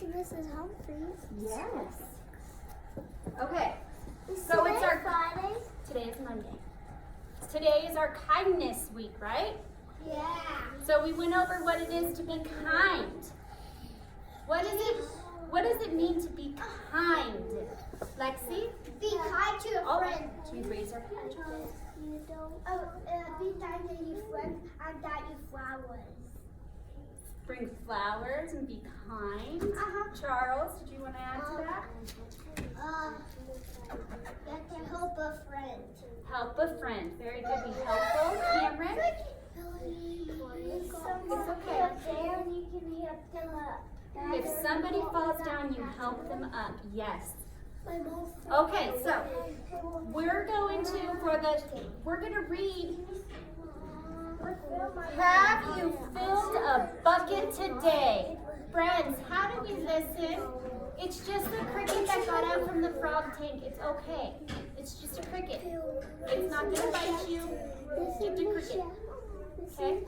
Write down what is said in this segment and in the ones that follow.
Mrs. Humphries. Yes. Okay. So it's our Friday. Today is Monday. Today is our kindness week, right? Yeah. So we went over what it is to be kind. What does it mean to be kind? Lexi? Be kind to your friend. You raise our hand, Charles. You don't. Be kind to your friend and get you flowers. Bring flowers and be kind. Charles, did you want to add to that? Get to help a friend. Help a friend. Very good. Be helpful. Cameron? It's okay. Up there, you can help them up. If somebody falls down, you help them up. Yes. Okay, so we're going to read. Have you filled a bucket today? Friends, how do we listen? It's just a cricket that got out from the frog tank. It's okay. It's just a cricket. It's not going to bite you. Give the cricket. Okay?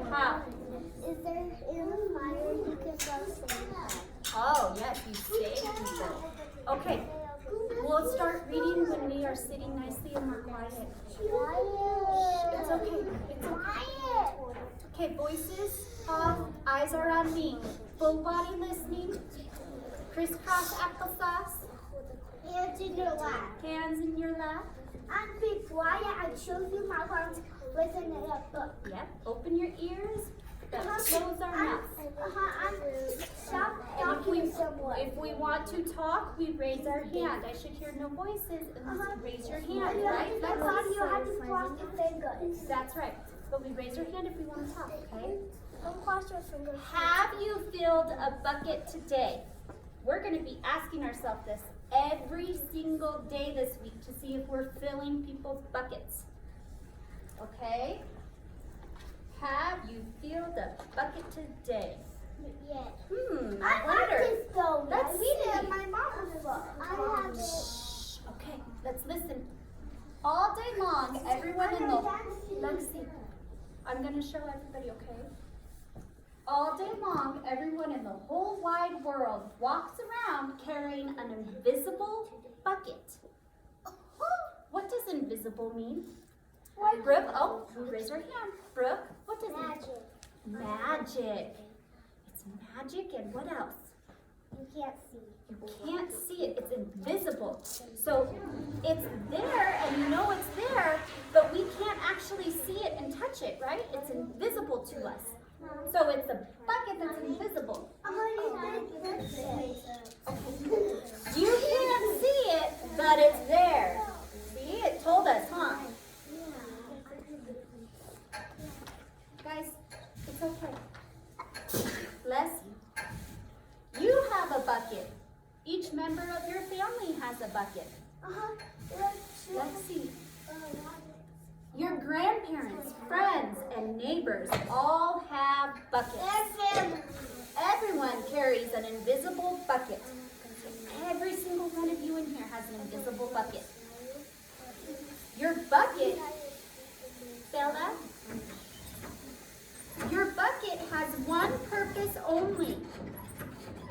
How? Is there in a fire you can go save? Oh, yes, you save people. Okay, we'll start reading when we are sitting nicely and we're quiet. It's okay. It's okay. Okay, voices off, eyes are on me. Full body listening. Crisscross applesauce. Hands in your lap. Hands in your lap. And be quiet and show you my hands listen to a book. Yep, open your ears. Close our mouths. And stop talking somewhere. If we want to talk, we raise our hand. I should hear no voices and raise your hand, right? That's how you have to cross your fingers. That's right. But we raise our hand if we want to talk, okay? Don't cross your fingers. Have you filled a bucket today? We're going to be asking ourselves this every single day this week to see if we're filling people's buckets. Okay? Have you filled a bucket today? Yes. I wonder. This though. Let's read it see. in my mom's book. I have it. Shh. Okay, let's listen. All day long, everyone in the... Let's see. I'm going to show everybody, okay? All day long, everyone in the whole wide world walks around carrying an invisible bucket. What does invisible mean? Brooke, oh, raise her hand. Brooke, what does it mean? Magic. It's magic and what else? You can't see. You can't see it. It's invisible. So it's there and you know it's there, but we can't actually see it and touch it, right? It's invisible to us. So it's a bucket that's invisible. You can't see it, but it's there. See, it told us, huh? Guys, it's okay. Bless you. You have a bucket. Each member of your family has a bucket. Let's see. Your grandparents, friends, and neighbors all have buckets. Everyone carries an invisible bucket. Every single one of you in here has an invisible bucket. Your bucket, Bella, your bucket has one purpose only.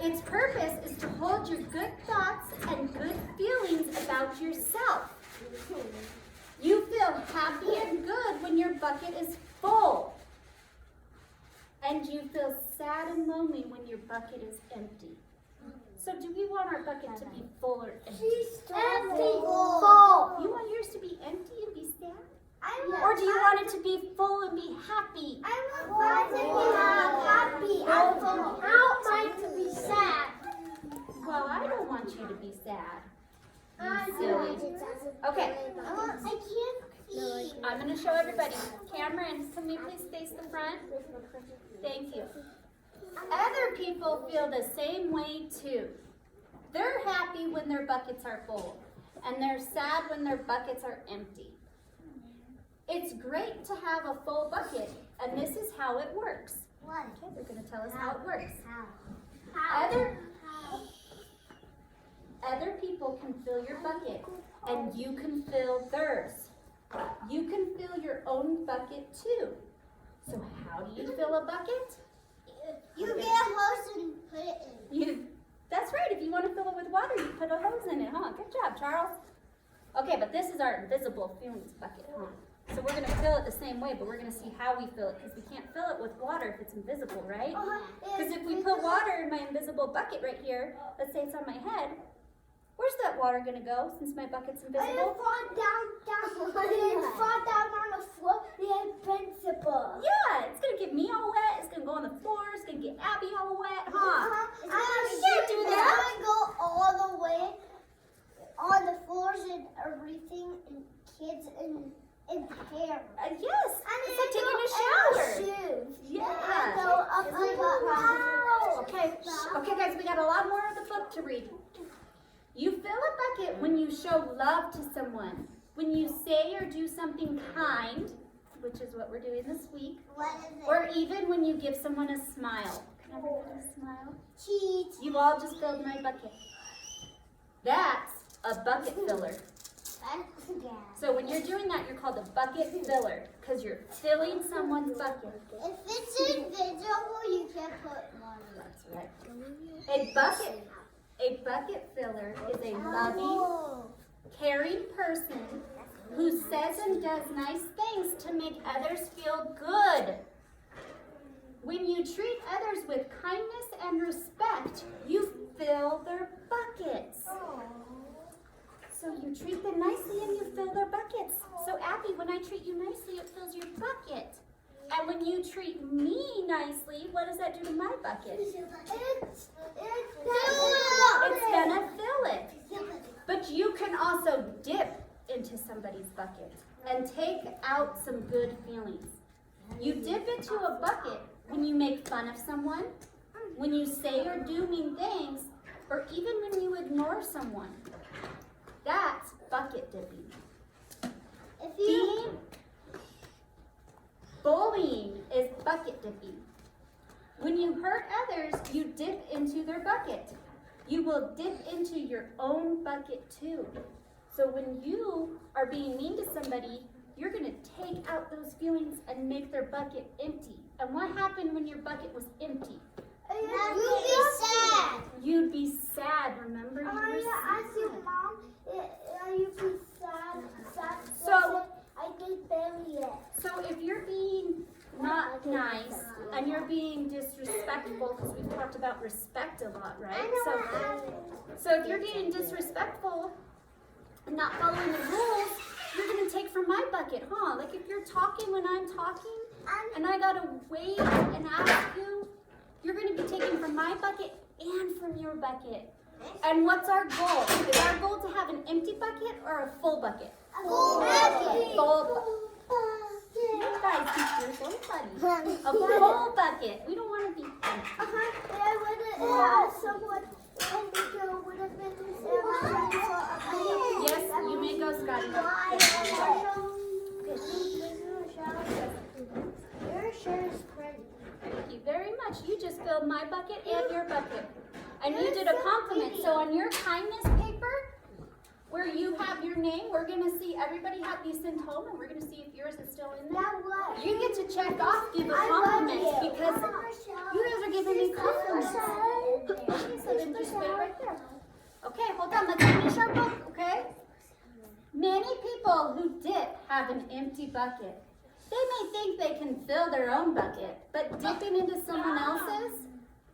Its purpose is to hold your good thoughts and good feelings about yourself. You feel happy and good when your bucket is full. And you feel sad and lonely when your bucket is empty. So do we want our bucket to be full or empty? Empty. Full. You want yours to be empty and be sad? Or do you want it to be full and be happy? I want mine to be happy. I want mine to be sad. Well, I don't want you to be sad. Silly. Okay. I can't see. I'm going to show everybody. Cameron, can we please face the front? Thank you. Other people feel the same way too. They're happy when their buckets are full, and they're sad when their buckets are empty. It's great to have a full bucket, and this is how it works. What? Okay, they're going to tell us how it works. How? Other people can fill your bucket, and you can fill theirs. You can fill your own bucket too. So how do you fill a bucket? You get a hose and put it in. That's right. If you want to fill it with water, you put a hose in it, huh? Good job, Charles. Okay, but this is our invisible feelings bucket, huh? So we're going to fill it the same way, but we're going to see how we fill it, because we can't fill it with water if it's invisible, right? Because if we put water in my invisible bucket right here, let's say it's on my head, where's that water going to go since my bucket's invisible? It'll fall down on the floor. The invincible. Yeah, it's going to get me all wet. It's going to go on the floor. It's going to get Abby all wet, huh? You can't do that. It's going to go all the way on the floors and everything, and kids and hair. Yes, And it's like taking a shower. Shoes. Yeah. And go up wow. Okay, guys, we got a lot more of the book to read. You fill a bucket when you show love to someone, when you say or do something kind, which is what we're doing this week, What is it? or even when you give someone a smile. Can everybody smile? Cheat. You all just filled my bucket. That's a bucket filler. So when you're doing that, you're called a bucket filler, because you're filling someone's bucket. If it's invisible, you can put money. That's right. A bucket filler is a loving, caring person who says and does nice things to make others feel good. When you treat others with kindness and respect, you fill their buckets. So you treat them nicely and you fill their buckets. So Abby, when I treat you nicely, it fills your bucket. And when you treat me nicely, what does that do to my bucket? It's Gonna fill it. But you can also dip into somebody's bucket and take out some good feelings. You dip into a bucket when you make fun of someone, when you say or do mean things, or even when you ignore someone. That's bucket dipping. Bullying is bucket dipping. When you hurt others, you dip into their bucket. You will dip into your own bucket too. So when you are being mean to somebody, you're going to take out those feelings and make their bucket empty. And what happened when your bucket was empty? You'd be sad. You'd be sad, remember? You were I sad. see Mom. You'd be sad. So- I did bury it. So if you're being not nice and you're being disrespectful, because we've talked about respect a lot, right? So if you're being disrespectful and not following the rules, you're going to take from my bucket, huh? Like if you're talking when I'm talking and I got to wait and ask you, you're going to be taking from my bucket and from your bucket. And what's our goal? Is our goal to have an empty bucket or a full bucket? Full bucket. Full bucket. You guys think you're so funny. A full bucket. We don't want to be empty. Someone would have been Yes, you may go, Scotty. Your shirt is pretty. Thank you very much. You just filled my bucket and your bucket. And you did a compliment. So on your kindness paper, where you have your name, we're going to see everybody have these sent home, and we're going to see if yours is still in there. You get to check off, give a compliment, because you guys are giving me compliments. Okay, so then just wait right there. Okay, hold on. Let's finish our book, okay? Many people who dip have an empty bucket. They may think they can fill their own bucket, but dipping into someone else's,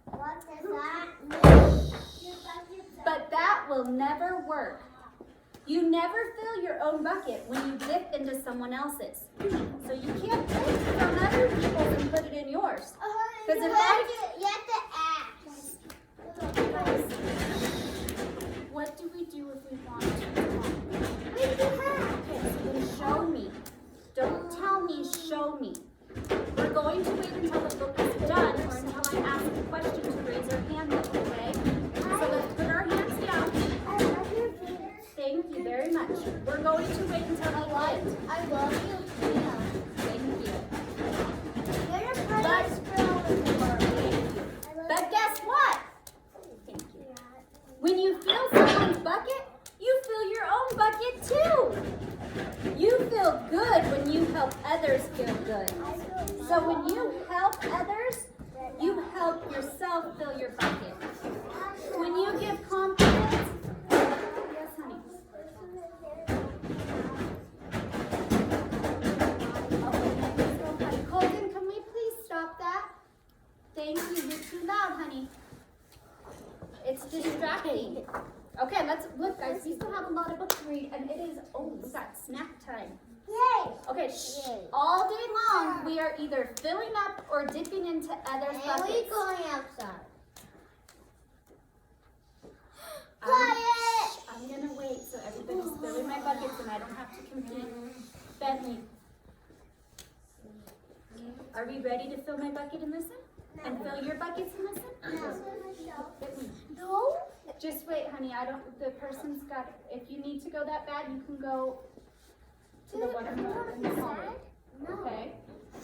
What does that mean? but that will never work. You never fill your own bucket when you dip into someone else's. So you can't take from other people's and put it in yours. Because if You have to ask. what do we do if we want to? Okay, so then show me. Don't tell me, show me. We're going to wait until the book is done or until I ask a question to raise our hand up, okay? So let's put our hands down. Thank you very much. We're going to wait until the end. I love you. Thank you. You're the prettiest girl in the world. help fill your bucket. When you give compliments, yes, honey. Colton, can we please stop that? Thank you. You're too loud, honey. It's distracting. Okay, let's look, guys. We still have a lot of books to read, and it is that snack time. Yay! Okay, all day long we are either filling up or dipping into others' buckets. We're going outside. I'm gonna wait so everybody's filling my buckets and I don't have to compete. Bentley, are we ready to fill my bucket and listen? And fill your buckets and listen? Bentley. No. Just wait, honey. The person's got. If you need to go that bad, you can go to the one in the hallway. Okay.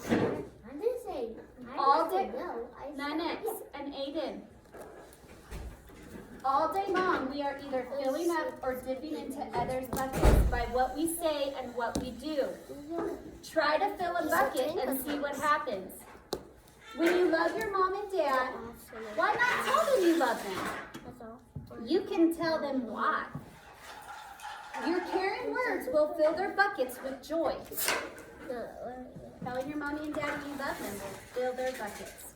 I didn't say. All day. No. Nanex and Aiden. All day long, we are either filling up or dipping into others' buckets by what we say and what we do. Try to fill a bucket and see what happens. When you love your mom and dad, why not tell them you love them? You can tell them why. Your caring words will fill their buckets with joy. Telling your mommy and daddy you love them will fill their buckets.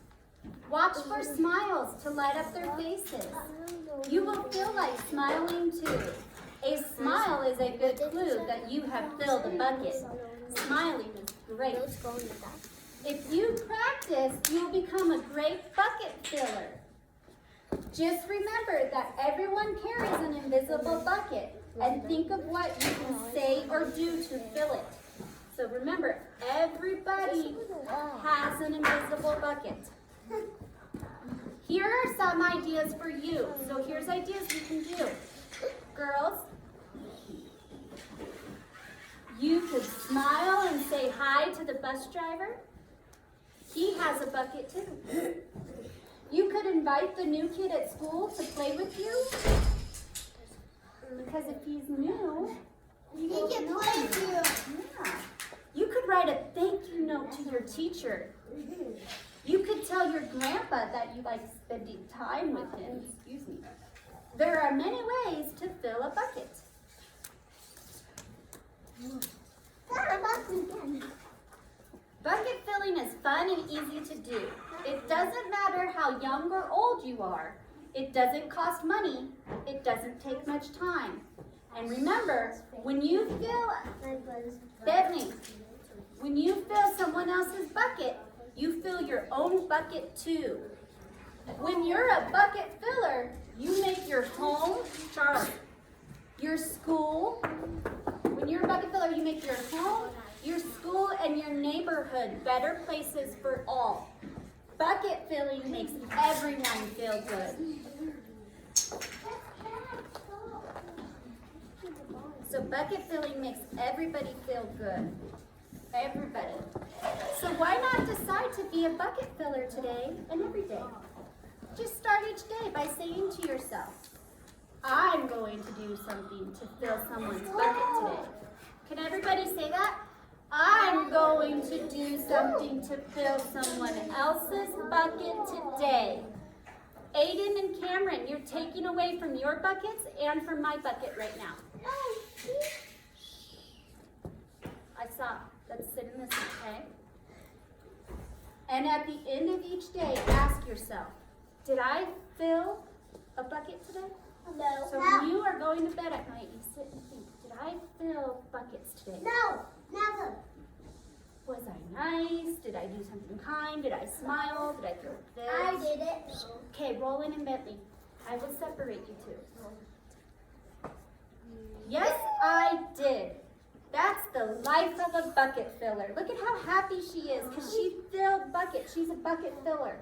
Watch for smiles to light up their faces. You will feel like smiling too. A smile is a good clue that you have filled a bucket. Smiling is great. If you practice, you'll become a great bucket filler. Just remember that everyone carries an invisible bucket, and think of what you can say or do to fill it. So remember, everybody has an invisible bucket. Here are some ideas for you. So here's ideas you can do. Girls, you could smile and say hi to the bus driver. He has a bucket too. You could invite the new kid at school to play with you. Because if he's new, He can play with you. yeah. You could write a thank you note to your teacher. You could tell your grandpa that you like spending time with him. Excuse me. There are many ways to fill a bucket. Bucket filling is fun and easy to do. It doesn't matter how young or old you are. It doesn't cost money. It doesn't take much time. And remember, when you fill, Bethany, when you fill someone else's bucket, you fill your own bucket too. When you're a bucket filler, you make your home, Charles, your school. When you're a bucket filler, you make your home, your school, and your neighborhood better places for all. Bucket filling makes everyone feel good. So bucket filling makes everybody feel good. Everybody. So why not decide to be a bucket filler today and every day? Just start each day by saying to yourself, I'm going to do something to fill someone's bucket today. Can everybody say that? I'm going to do something to fill someone else's bucket today. Aiden and Cameron, you're taking away from your buckets and from my bucket right now. I saw. Let's sit and listen, okay? And at the end of each day, ask yourself, did I fill a bucket today? No. So when you are going to bed at night, you sit and think, did I fill buckets today? No. Never. Was I nice? Did I do something kind? Did I smile? Did I throw fits? I did it. Okay, Roland and Bentley, I will separate you two. Yes, I did. That's the life of a bucket filler. Look at how happy she is because she filled buckets. She's a bucket filler.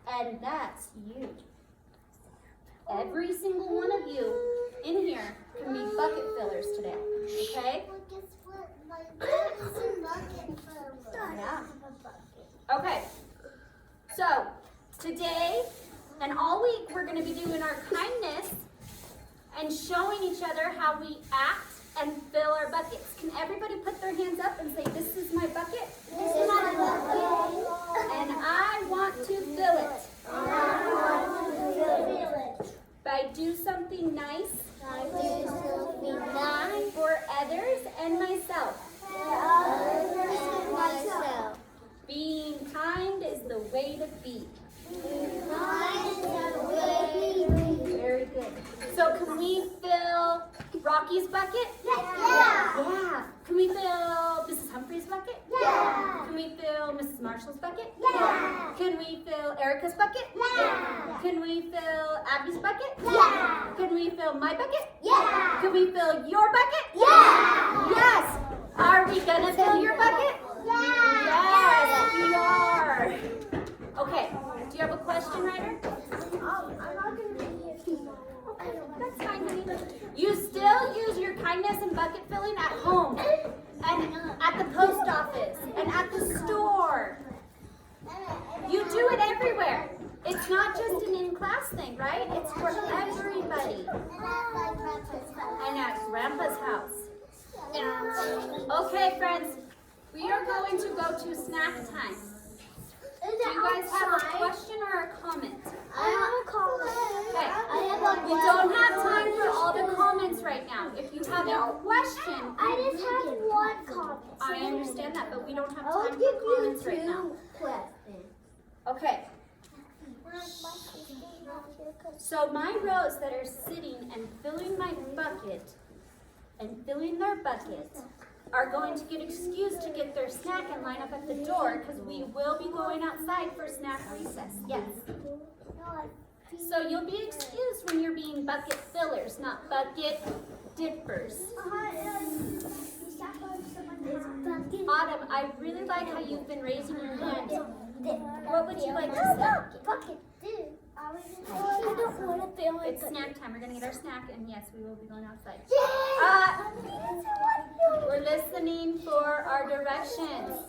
And that's you. Every single one of you in here can be bucket fillers today. Okay? Yeah. Okay. So, today and all week we're going to be doing our kindness and showing each other how we act and fill our buckets. Can everybody put their hands up and say, this is my bucket? This is my bucket. And I want to fill it. kind is the way to be. Kind is the way to be. Very good. So can we fill Rocky's bucket? Yeah. Yeah. Can we fill Mrs. Humphrey's bucket? Yeah. Can we fill Mrs. Marshall's bucket? Yeah. Can we fill Erica's bucket? Yeah. Can we fill Abby's bucket? Yeah. Can we fill my bucket? Yeah. Can we fill your bucket? Yeah. Yes. Are we gonna fill your bucket? Yeah. Yes, we are. Okay. Do you have a question, Ryder? I'm not gonna be here tomorrow. Okay, that's fine, honey. You still use your kindness and bucket filling at home, and at the post office, and at the store. You do it everywhere. It's not just an in-class thing, right? It's for everybody. And at Grandpa's house. Okay, friends, we are going to go to snack time. Do you guys have a question or a comment? I have a comment. Okay. We don't have time for all the comments right now. If you have a question, I just have one comment. I understand that, but we don't have I'll time give for you comments right now. questions. Okay. So my rows that are sitting and filling my bucket and filling their bucket are going to get excused to get their snack and line up at the door because we will be going outside for snack recess. Yes. So you'll be excused when you're being bucket fillers, not bucket dippers. Autumn, I really like how you've been raising your hand. What would you like to say? Bucket do. I don't want to feel like It's snack time. We're going to get our snack, and yes, we will be going outside. Yay! We're listening for our directions.